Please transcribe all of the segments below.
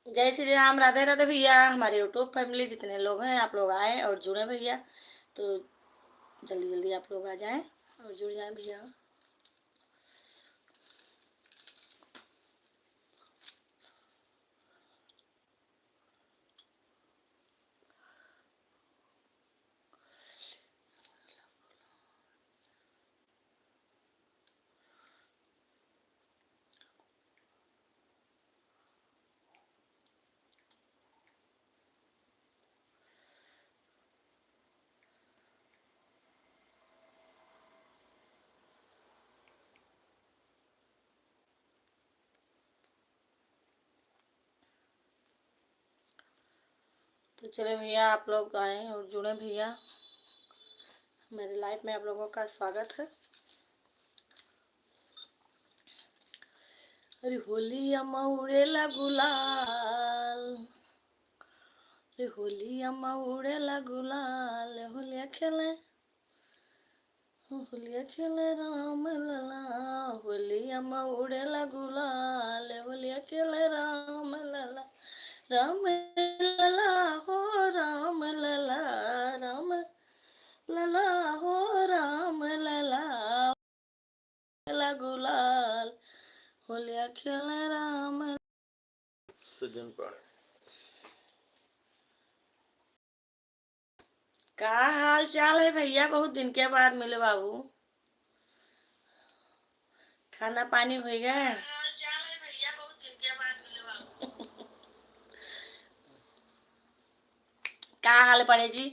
जय श्री राम, राधे राधे भैया। हमारे यूट्यूब फैमिली जितने लोग हैं, आप लोग आए और जुड़े भैया। तो जल्दी जल्दी आप लोग आ जाएं और जुड़ जाएं भैया। तो चले भैया, आप लोग आए और जुड़े भैया। मेरे लाइफ में आप लोगों का स्वागत है। अरे होली अम्मा उड़ेला गुलाल, अरे होली अम्मा उड़ेला गुलाल, होलिया खेले, होलिया खेले राम लला। होली अम्मा उड़ेला गुलाल, होलिया खेले राम लला। राम लला हो राम लला, राम लला हो राम लला। खेला गुलाल, होलिया खेले राम। सज्जन पाड़ का हाल चाल है भैया? बहुत दिन के बाद मिले बाबू। खाना पानी हो गया? का हाल पड़े जी?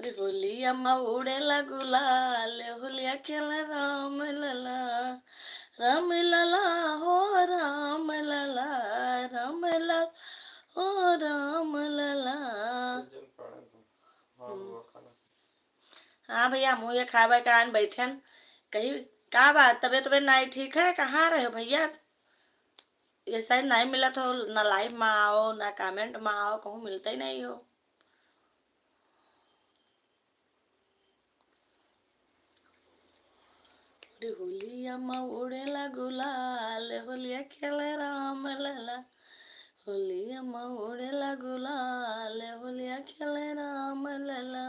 अरे होली अम्मा उड़ेला गुलाल, होलिया खेला राम लला। राम लला हो राम लला, राम लला हो राम लला। सज्जन पाड़ खाना। हाँ भैया, मुँह ये खावे का आन बैठन। कहीं का बात, तबीयत तबीयत नहीं ठीक है? कहाँ रहे हो भैया? ये शायद नहीं मिला तो ना लाइव में आओ ना कमेंट में आओ, कहूँ मिलते ही नहीं हो। अरे होली अम्मा उड़ेला गुलाल, होलिया खेले राम लला। होली अम्मा उड़ेला गुलाल, होलिया खेले राम लला।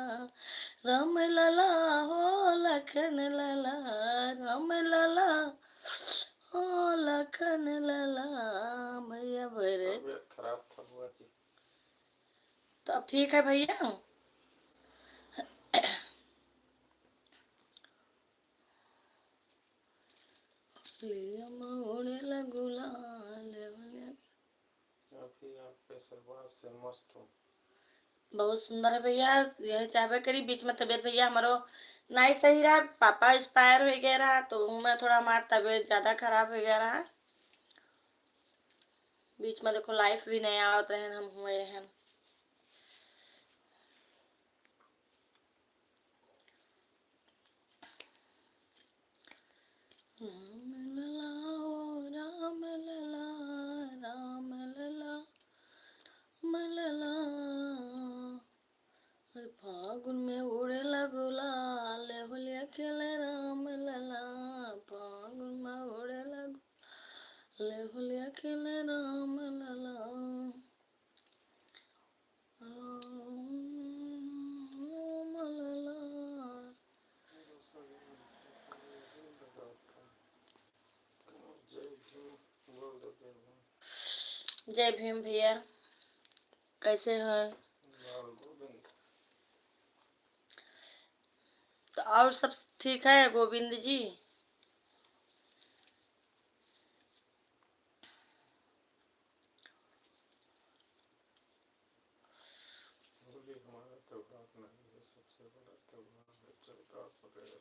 राम लला हो लखन लला, राम लला हो लखन लला। भैया भरे तबीयत खराब था बुआ जी। तो अब ठीक है भैया। होली अम्मा उड़ेला गुलाल, होलिया। अभी आप फैसलबाज से मस्त हो। बहुत सुंदर है भैया। यही चाहबे करी, बीच में तबीयत भैया हमारो नहीं सही रहा, पापा एक्सपायर हो गया रहा, तो मैं थोड़ा हमारा तबीयत ज्यादा खराब हो गया रहा। बीच में देखो लाइफ भी नहीं आवत रहे, हम हुए हैं। राम लला ओ राम लला, राम लला मलला। फागुन में उड़ेला गुलाल, होलिया खेले राम लला। फागुन में उड़ेला गुलाल, होलिया खेले राम लला। राम लला। जय भीम भैया, कैसे हैं? तो और सब ठीक है गोविंद जी? होली हमारा त्योहार नहीं है, सबसे बड़ा त्योहार है 14 अप्रैल।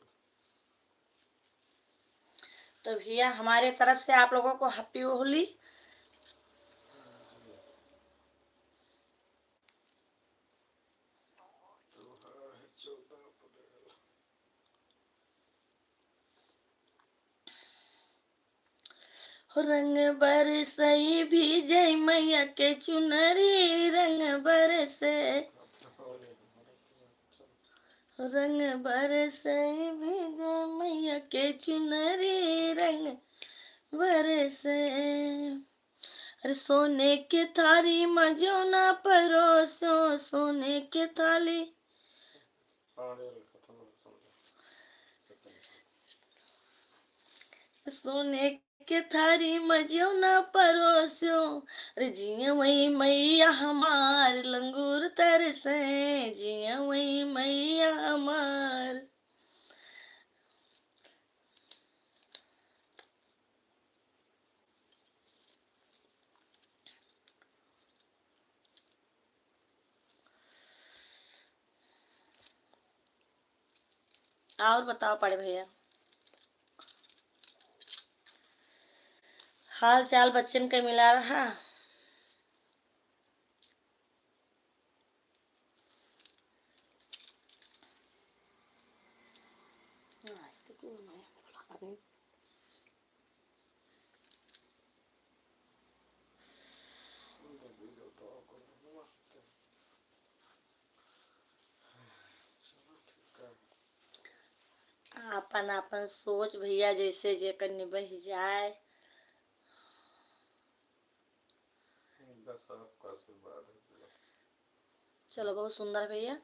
तो भैया हमारे तरफ से आप लोगों को हैप्पी होली। त्योहार है 14 अप्रैल। रंग बरसई भी जय मैया के चुनरी, रंग बरसे, होली हमारा त्योहार। रंग बरसई भी जय मैया के चुनरी, रंग बरसे। अरे सोने के थारी मजो ना परोसो, सोने के थाली। पाड़ेल खत्म हो समझो सेकंड सोने के थारी मजो ना परोसो, अरे जिया वही मैया हमार लंगूर तरसे, जिया वही मैया हमार। और बताओ पड़े भैया, हाल चाल बच्चन के मिला रहा। वीडियो तो आपको नहीं मारते। चलो ठीक है। अपन अपन सोच भैया जैसे जेकर निबह जाए। बस आपका आशीर्वाद है भैया। चलो बहुत सुंदर भैया।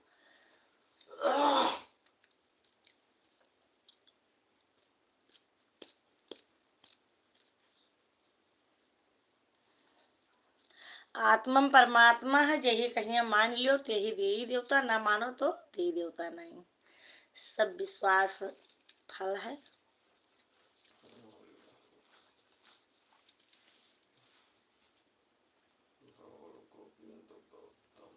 आत्मा परमात्मा है, यही कहीं मान लियो तो यही देवी देवता, ना मानो तो देवी देवता नहीं। सब विश्वास फल है। गोविंद गौतम।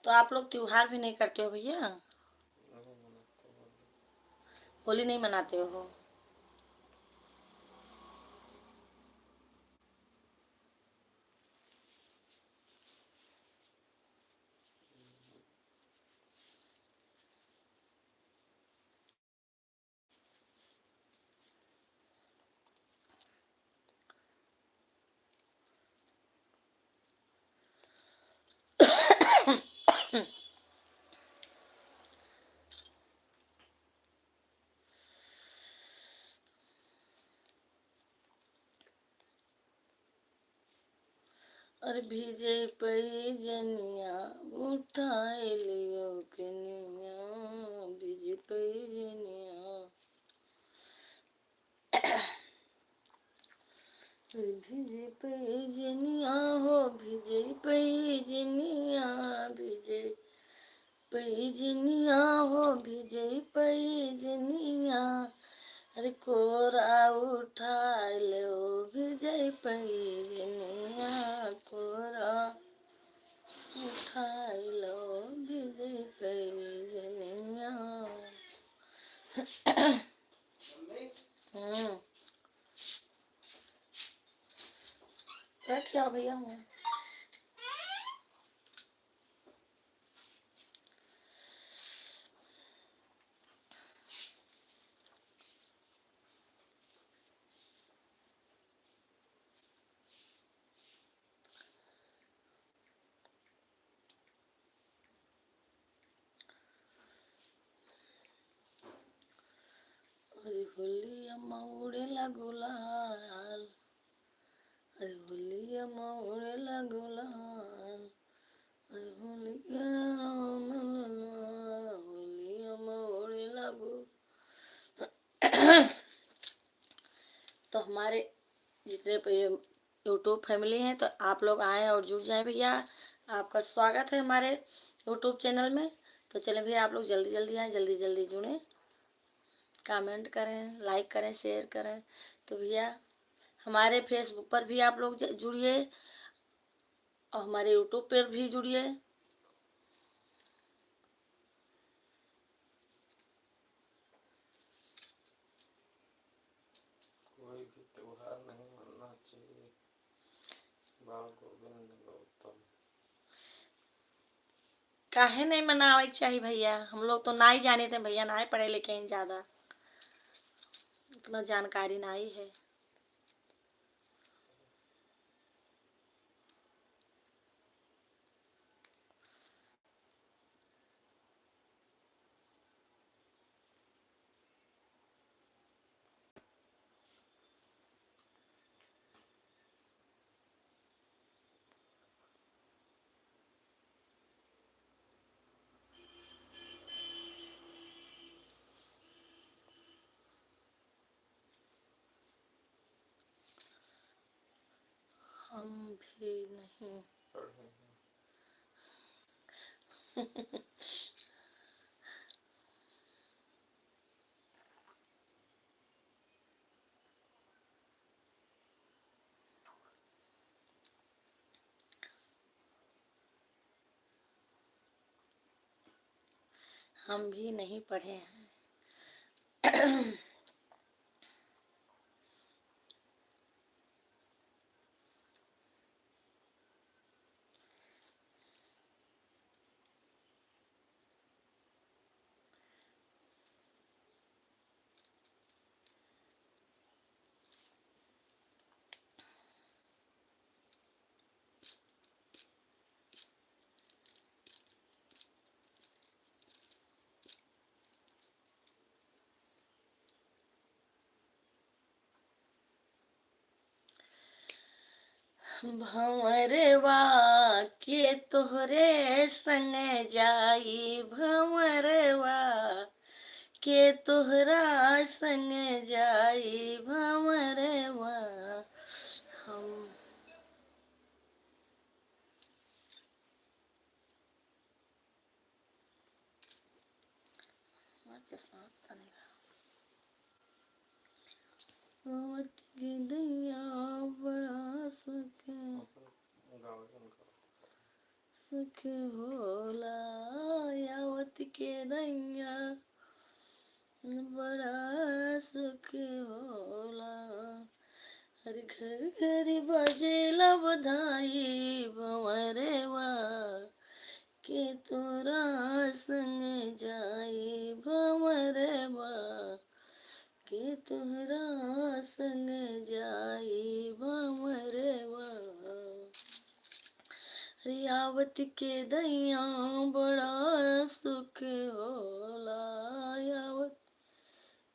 तो आप लोग त्योहार भी नहीं करते हो भैया? नहीं मनाते होली। होली नहीं मनाते हो? अरे भीजे पैजनिया उठाए लियो कनिया, भीजे पैजनिया। भीजे पैजनिया हो, भीजे पैजनिया, भीजे पैजनिया हो, भीजे पैजनिया। अरे कोरा उठा लो, भीजे पैजनिया, कोरा उठा लो, भीजे पैजनिया। क्या भैया मैं अरे होली अम्मा उड़ेला गुलाल, अरे होली अम्मा उड़ेला गुलाल, अरे होली होली अम्मा उड़ेला गुलाल। तो हमारे जितने यूट्यूब फैमिली हैं, तो आप लोग आए और जुड़ जाएं भैया। आपका स्वागत है हमारे यूट्यूब चैनल में। तो चलें भैया, आप लोग जल्दी जल्दी आए, जल्दी जल्दी जुड़ें, कमेंट करें, लाइक करें, शेयर करें। तो भैया हमारे फेसबुक पर भी आप लोग जुड़िए और हमारे यूट्यूब पर भी जुड़िए। कोई भी त्योहार नहीं मनना चाहिए। बाल गोविंद गौतम। काहे नहीं मनावे के चाहिए भैया, हम लोग तो ना ही जाने थे भैया, ना ही पढ़े लिखे हैं ज्यादा, उतना जानकारी ना ही है। हम भी नहीं। पढ़े हम भी नहीं पढ़े हैं। भंवरवा के तोहरे संग जाई, भंवरवा के तोहरा संग जाई, भंवरवा हम। चश्मा तनिका आवत के दैया बड़ा सके गाँव सखे होला, आवत के दैया बड़ा सुख होला। हर घर घर बजेला बधाई, भंवरवा के तोरा संग जाई, भंवरवा के तोहरा संग जाई, भंवरवा। आवत के दैया बड़ा सुख होला, आवत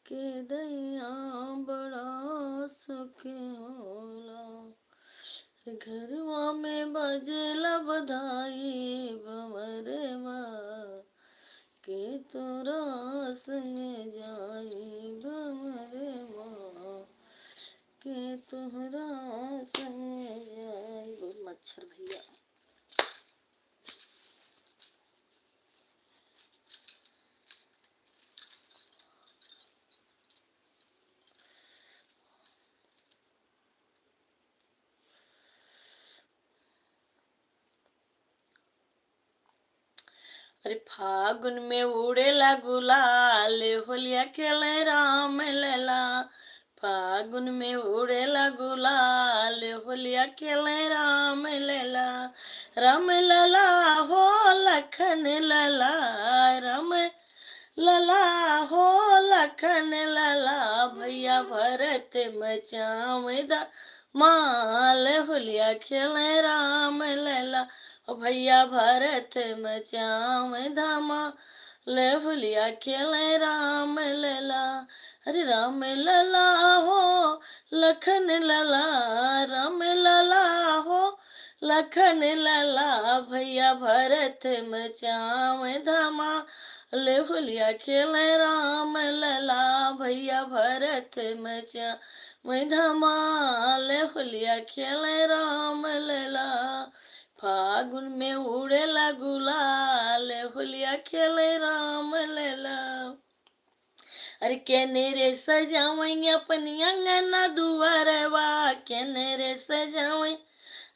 के दैया बड़ा सुख होला। घरवा में बजेला बधाई, भंवरवा के तोरा संग जाई, भंवरवा के तोहरा संग जाई। बहुत मच्छर भैया। अरे फागुन में उड़ेला गुलाल, होलिया खेले राम लला। फागुन में उड़ेला गुलाल, होलिया खेले राम लला। राम लला हो लखन लला, राम लला हो लखन लला। भैया भरत मचावेदा माल, होलिया खेले राम लला। ओ भैया भरत मचाव धामा, ले होलिया खेले राम लला। अरे राम लला हो लखन लला, राम लला हो लखन लला। भैया भरत मचाव धामा, ले होलिया खेले राम लला। भैया भरत मचाव धामा, ले होलिया खेले राम लला। फागुन में उड़ेला गुलाल, होलिया खेले राम लला। अरे केने रे सजावई अपनी अंगना दुआरवा, केने रे सजावई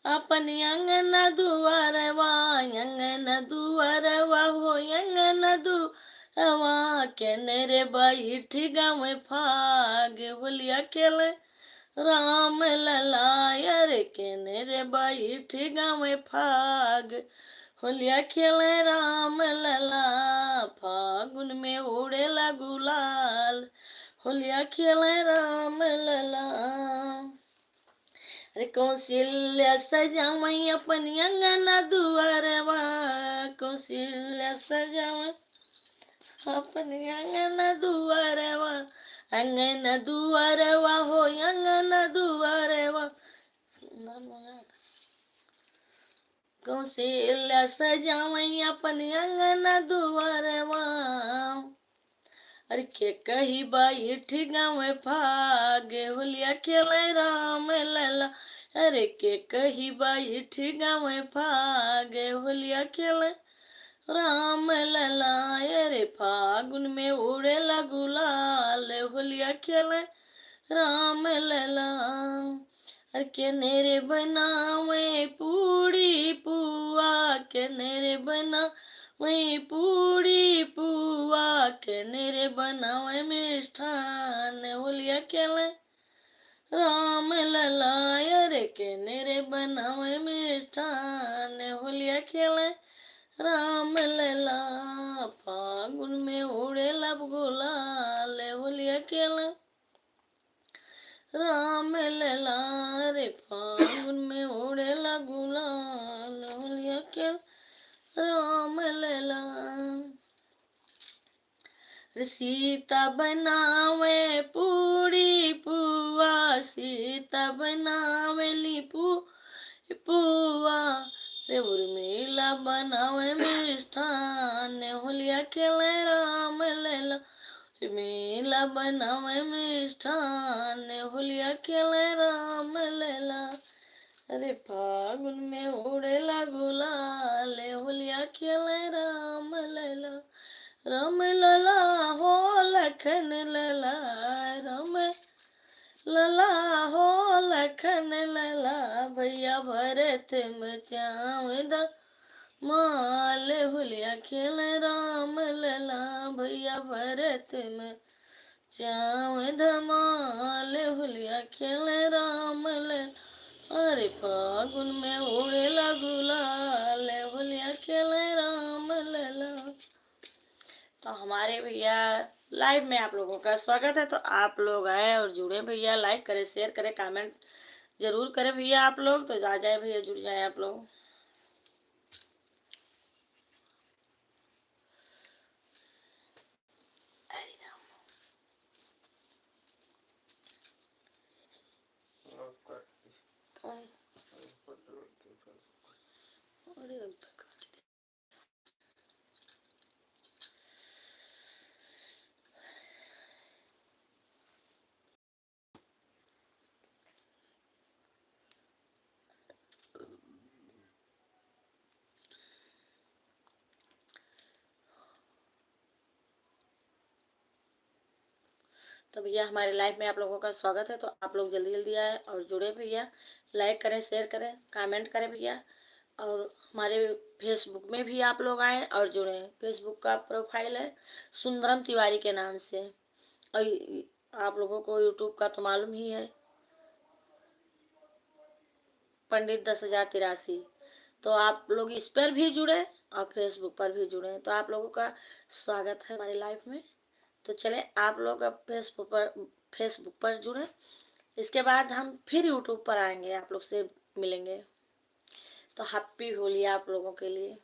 अपनी अंगना दुआरवा। अंगना दुआरवा हो अंगना दुआरवा, केने रे बैठ गाँव फाग, होलिया खेले राम लला। अरे केने रे बैठ गाँव फाग, होलिया खेले राम लला, फागुन में उड़ेला गुलाल, होलिया खेले राम लला। अरे कौशल्या सजावई अपन अंगना दुआरवा, कौशल्या सजावई अपन अंगना दुआरवा, अंगना दुआरवा हो अंगना दुआरवा। कौशल्या सजावई अपन अंगना दुआरवा, अरे के कही बैठ गाँव भागे, होलिया खेले राम लला, अरे के कही बैठ गाँव भागे, होलिया खेले राम लला। अरे फागुन में उड़ेला गुलाल, होलिया खेले राम लला। अरे के नेरे बनावे पूड़ी पुआ, के नेरे बना वही पूड़ी पुआ, के नेरे बनावे मिष्ठान, होलिया खेले राम लला। अरे के नेरे बनावे मिष्ठान, होलिया खेले राम लला। फागुन में उड़ेला गुलाल, होलिया खेले राम लला। रे फागुन में उड़ेला गुलाल, होलिया खेले राम लला। सीता बनावे पूड़ी पुआ, सीता बनावे पुआ, रे उर्मिला बनावे मिष्ठान, होलिया खेले राम लला। उर्मिला बनावे मिष्ठान, होलिया खेले राम लला। अरे फागुन में उड़ेला गुलाल, होलिया खेले राम लला। राम लला हो लखन लला, राम लला हो लखन लला, भैया भरत मचावदा माल, होलिया खेल राम लला, भैया भरत मचावदा माल, होलिया खेल राम लला। अरे फागुन में उड़ेला गुलाल, होलिया खेल राम लला। तो हमारे भैया लाइव में आप लोगों का स्वागत है। तो आप लोग आए और जुड़े भैया, लाइक करें, शेयर करें, कमेंट जरूर करें भैया आप लोग। तो आ जाए भैया, जुड़ जाए आप लोग। तो भैया हमारे लाइव में आप लोगों का स्वागत है। तो आप लोग जल्दी जल्दी आए और जुड़े भैया, लाइक करें, शेयर करें, कमेंट करें भैया। और हमारे फेसबुक में भी आप लोग आए और जुड़े। फेसबुक का प्रोफाइल है सुंदरम तिवारी के नाम से, और आप लोगों को यूट्यूब का तो मालूम ही है, पंडित 10,083। तो आप लोग इस पर भी जुड़े और फेसबुक पर भी जुड़े। तो आप लोगों का स्वागत है हमारे लाइव में। तो चले आप लोग अब फेसबुक पर जुड़े। इसके बाद हम फिर यूट्यूब पर आएंगे, आप लोग से मिलेंगे। तो हैप्पी होली आप लोगों के लिए।